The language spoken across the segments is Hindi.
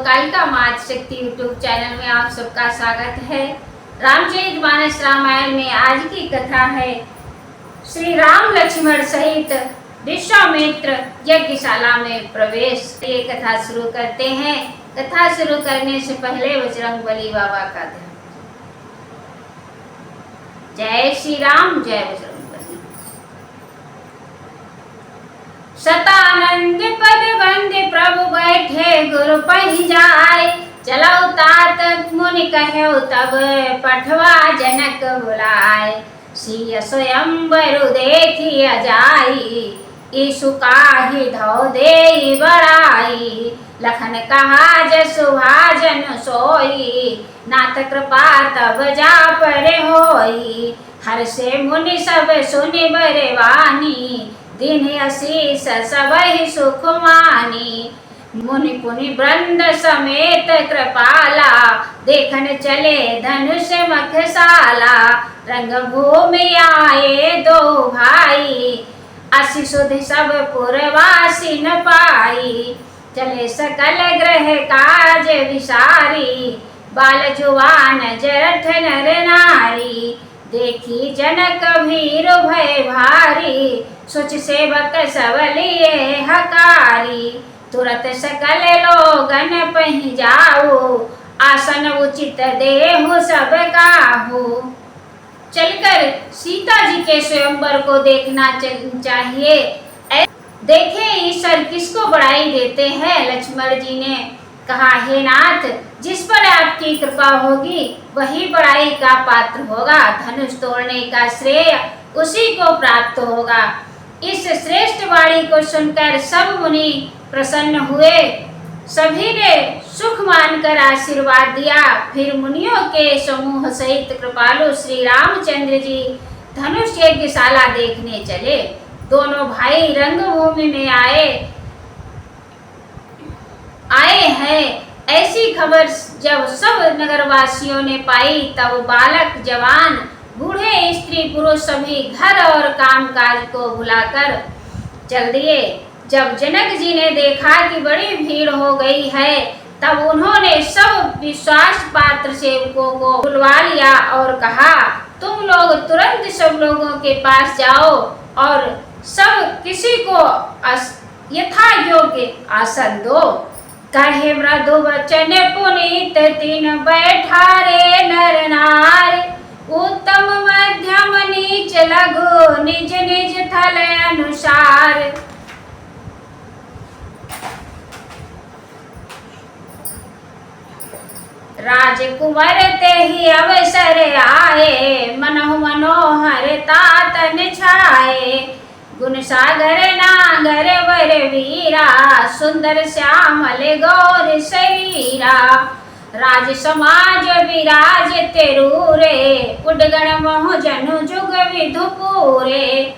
कालिका मात शक्ति यूट्यूब चैनल में आप सबका स्वागत है। रामचरितमानस रामायण में आज की कथा है श्री राम लक्ष्मण सहित विश्वामित्र यज्ञशाला में प्रवेश। ये कथा शुरू करते हैं। कथा शुरू करने से पहले बजरंगबली बाबा का ध्यान। जय श्री राम, जय बजरंगबली। शतानंद पद बंद प्रभु बैठे गुरु पहि जाय, चलो तात मुनि कहो तब पठवा जनक बुलाय। सिय स्वयंवर देखिया जाई, ईसु काहि धौ देई बड़ाई। लखन कहा जसु भाजन सोई, नाथ कृपा तब जा पर होई। हर से मुनि सब सुनि बरे वानी, दिन आशीष सबहि सुख मानी। मुनि पुनि वृंद समेत कृपाला, देखन चले धनुष मखशाला। रंग भूमि आए दो भाई, असी सुधि सब पुरवासी न पाई। चले सकल ग्रह काज विसारी, बाल जुवान जरठ नर नारी। देखी जनक भीर भय भारी, सोच सेवक सब लिए हकारी। तुरत सकल लोगन पहि जाओ, आसन उचित देहु सब काहू। चलकर सीता जी के स्वयंवर को देखना चाहिए। देखें ईश्वर किसको बड़ाई देते हैं। लक्ष्मण जी ने कहा, हे नाथ, जिस पर आपकी कृपा होगी वही बड़ाई का पात्र होगा। धनुष तोड़ने का श्रेय उसी को प्राप्त होगा। इस श्रेष्ठ वाणी को सुनकर सब मुनि प्रसन्न हुए। सभी ने सुख मानकर आशीर्वाद दिया। फिर मुनियों के समूह सहित कृपालु श्री रामचंद्र जी धनुष यज्ञशाला देखने चले। दोनों भाई रंगभूमि में आए हैं। ऐसी खबर जब सब नगरवासियों ने पाई, तब बालक जवान बूढ़े स्त्री पुरुष सभी घर और कामकाज को भुलाकर चल दिए। जब जनक जी ने देखा कि बड़ी भीड़ हो गई है, तब उन्होंने सब विश्वास पात्र सेवकों को बुलवा लिया और कहा, तुम लोग तुरंत सब लोगों के पास जाओ और सब किसी को यथा योग्य आसन दो। कहे मृदु वचन पुनीत तीन बैठारे नर नार। उत्तम मध्यम नीच लघु निज निज थल अनुसार। राजकुमार ते ही अवसर आए, मनहु मनोहर तातन छाए। गुण सागर नागर वर वीरा, सुंदर श्यामल गौर शरीरा। राज समाज विराज तेरूरे, उडगण मोह जनु जुग विधु पूरे।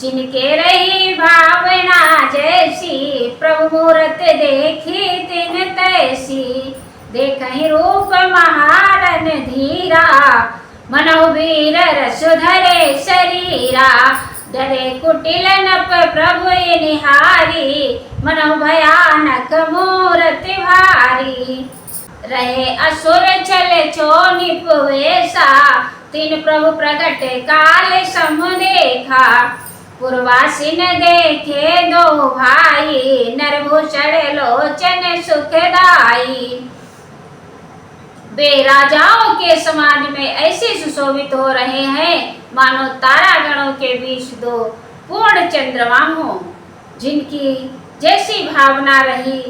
जिनके रही भावना जैसी, प्रभु मूरत देखी तिन तैसी। देखहि रूप महारन धीरा, मनहु वीर रसुधरे शरीरा। डरे कुटिल नप प्रभु निहारी, मनहु भयानक मूरति भारी। रहे असुर चल छो निपवेशा, तीन प्रभु प्रगट काल सम देखा। पूर्वासिन देखे दो भाई, नरभूषण लोचन सुखदाई। वे राजाओं के समाज में ऐसे सुशोभित हो रहे हैं मानो तारागणों के बीच दो पूर्ण चंद्रमा हो। जिनकी जैसी भावना रही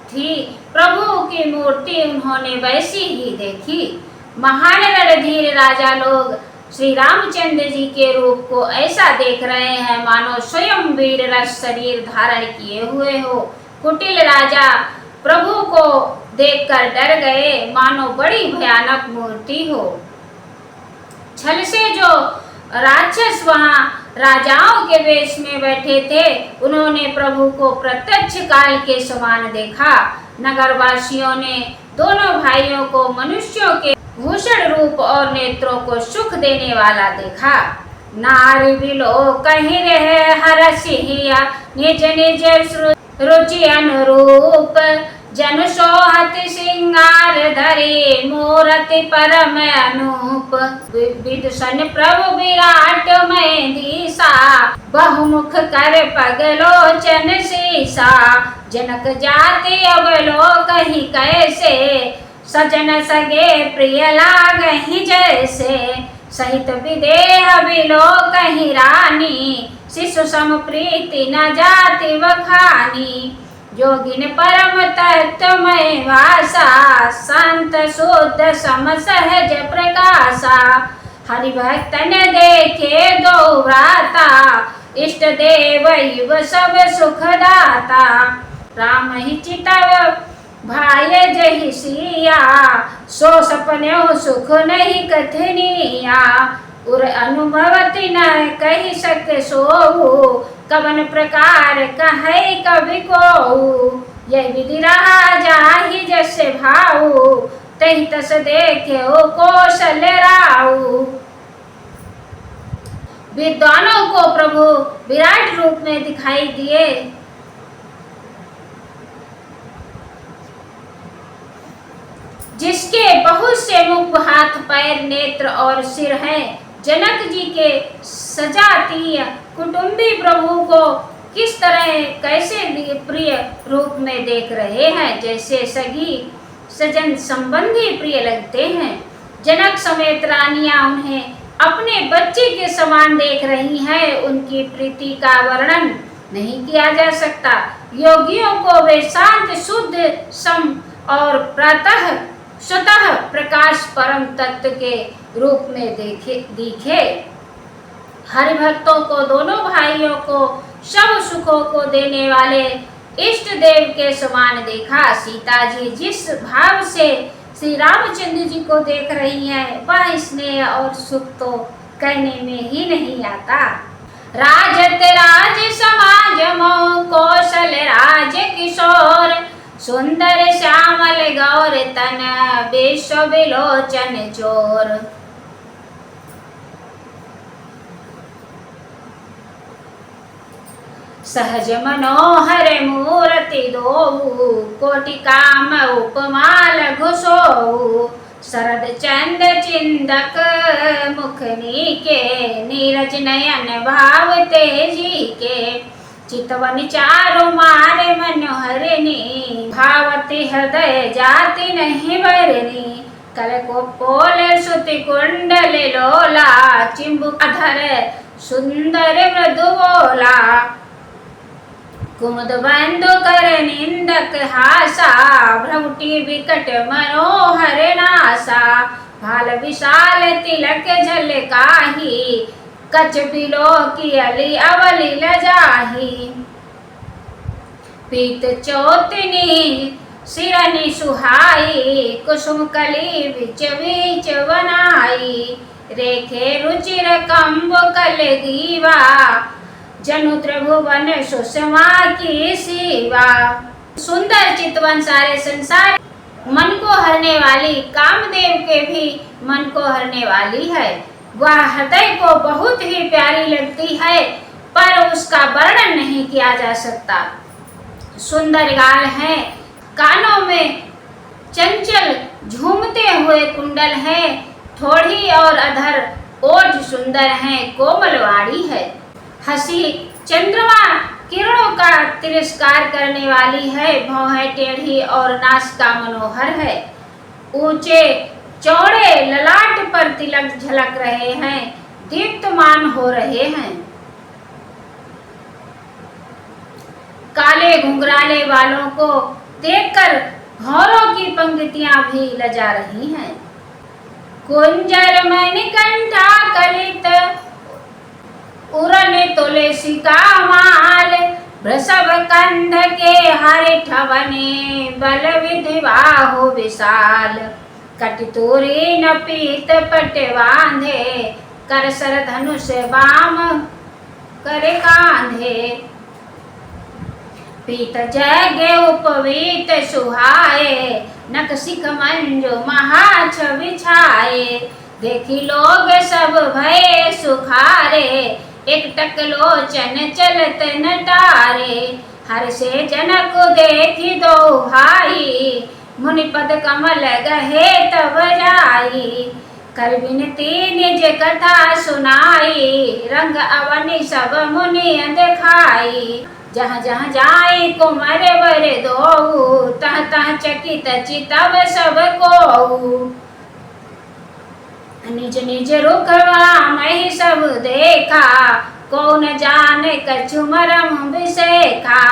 थी, प्रभु की मूर्ति उन्होंने वैसी ही देखी। महान रणधीर राजा लोग श्री रामचंद्र जी के रूप को ऐसा देख रहे हैं मानो स्वयं वीर रस शरीर धारण किए हुए हो। कुटिल राजा प्रभु को देखकर डर गए, मानो बड़ी भयानक मूर्ति हो। छल से जो राक्षस वहां राजाओं के वेश में बैठे थे, उन्होंने प्रभु को प्रत्यक्ष काल के समान देखा। नगरवासियों ने दोनों भाइयों को मनुष्यों के भूषण रूप और नेत्रों को सुख देने वाला देखा। नारी बिलो कहीं रहे हरसिया, निज निज रुचि अनुरूप। जनु सोहत सिंगार धरे मूरति परम अनूप विदुषन प्रभु विराट में दीसा बहुमुख कर पगलोचन सीसा जनक जाति अवलोक ही कैसे सजन सगे प्रिय लागहि जैसे सहित विदेह विलोक ही रानी शिशु सम प्रीति न जाति वखानी योगिन परम तत्वमय वासा संत शुद्ध सम सहज प्रकाशा हरि भक्तन देखे दो व्राता इष्ट देव युव सब सुखदाता राम ही चितव भाय जहि सिया सो सपने सुख नहीं कथनिया उर अनुभवति न कही सके सोहु कवन प्रकार कहे कवि को यह विधि रहा जाहि जैसे भाऊ तही तस देखे ओ कौशल राऊ। विद्वानों को प्रभु विराट रूप में दिखाई दिए। जिसके बहुत से मुख हाथ पैर नेत्र और सिर हैं। जनक जी के सजातीय कुटुंबी प्रभु को किस तरह कैसे प्रिय रूप में देख रहे हैं, जैसे सगी सजन संबंधी प्रिय लगते हैं। जनक समेत रानियां उन्हें अपने बच्चे के समान देख रही हैं। उनकी प्रीति का वर्णन नहीं किया जा सकता। योगियों को वे शांत शुद्ध सम और प्रातः स्वतः प्रकाश परम तत्व के रूप में दिखे। हरि भक्तों को दोनों भाइयों को सब सुखों को देने वाले इष्ट देव के समान देखा। सीता जी जिस भाव से श्री रामचंद्र जी को देख रही हैं, वह स्नेह और सुख तो कहने में ही नहीं आता। राजत राज समाज मोह कौशल राज किशोर सुंदर श्यामल गौर तन विश्व विलोचन चोर। सहज मनोहर मूर्ति दोऊ कोटि काम उपमाल घुसोऊ शरद चंद चिंदक मुखनी के नीरज नयन भाव तेजी के चितवन चारु मारे मनोहरिणी भावती हृदय जाति नहीं बरनी कल को पोल सुति कुंडल लोला चिंबुधर सुंदर मृदु बोला कुमुद बंधु कर निंदक हासा भ्रमुटी विकट मनोहर नासा भाल विशाल तिलक झलकाही कच बिलो की अली अवली लजाही पीत चौतनी सिरनी सुहाई कुसुम कली बिच बीच बनाई रेखे रुचिर कंब कल दीवा जनु त्रिभुवन सुषमा की सीवा। सुंदर चितवन सारे संसार मन को हरने वाली कामदेव के भी मन को हरने वाली है। वह हृदय को बहुत ही प्यारी लगती है, पर उसका वर्णन नहीं किया जा सकता। सुंदर गाल है, कानों में चंचल झूमते हुए कुंडल है, थोड़ी और अधर ओठ सुंदर है, कोमल वाणी है। हंसी चंद्रमा किरणों का तिरस्कार करने वाली है, भौहें टेढ़ी और नासिका मनोहर है। ऊंचे चौड़े ललाट पर तिलक झलक रहे हैं, दीप्तमान हो रहे हैं। काले घुंघराले बालों को देखकर भौरों की पंक्तियां भी लजा रही हैं। कुंजर मणिकंठा कलित उरन तुलसी का माल वृषभ कंध के हरि ठवने बल विधि बाहु विशाल कटतूरी न पीत पट बांधे कर सर धनुष वाम करे कांधे पीत जगे उपवीत सुहाए नक सिख मंजु महाछ बिछाए देखी लोग सब भये सुखारे एक टक लोचन चलत नटारे हर से जनक देखी दो भाई, मुनि पद कमल गहे तब जाई। कर विनती निज कथा सुनाई, रंग अवनि सब मुनि दिखाई। जहाँ जहाँ जाई कुमर वर दो, तह तह चकित चितव सब को। निज निज रुकवा मही सब देखा, कौन जाने कछु मरम विसेखा।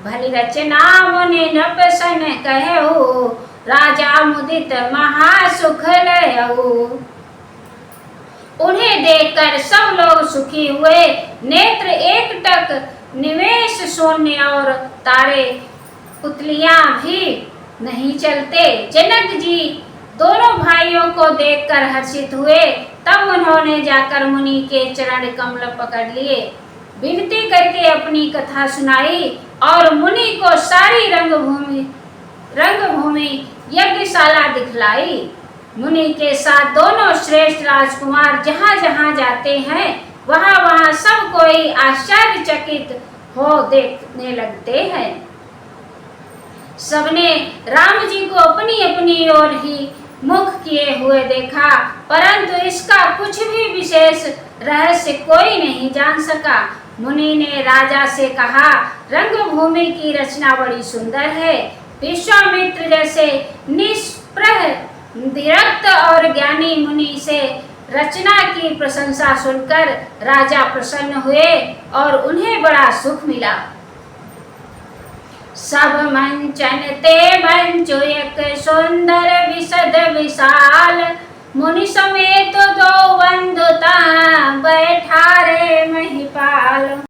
भली रचना मुनि नपसन कहु, राजा मुदित महासुख लयऊ। उन्हें देखकर सब लोग सुखी हुए, नेत्र एकटक निवेश शून्य और तारे पुतलियां भी नहीं चलते। जनक जी दोनों भाइयों को देखकर हर्षित हुए। तब उन्होंने जाकर मुनि के चरण कमल पकड़ लिए, विनती करके अपनी कथा सुनाई और मुनि को सारी रंगभूमि यज्ञशाला दिखलाई। मुनि के साथ दोनों श्रेष्ठ राजकुमार जहाँ जहाँ जाते हैं वहाँ वहाँ सब कोई आश्चर्यचकित हो देखने लगते हैं। सबने राम जी को अपनी अपनी ओर ही मुख किए हुए देखा, परंतु इसका कुछ भी विशेष रहस्य कोई नहीं जान सका। मुनि ने राजा से कहा, रंगभूमि की रचना बड़ी सुंदर है। विश्वामित्र जैसे निष्प्रह धीरक्त और ज्ञानी मुनि से रचना की प्रशंसा सुनकर राजा प्रसन्न हुए और उन्हें बड़ा सुख मिला। सब मंचन ते मंचो एक सुंदर विशद विशाल, मुनि समेत दो बंधु ता बैठा रे महिपाल।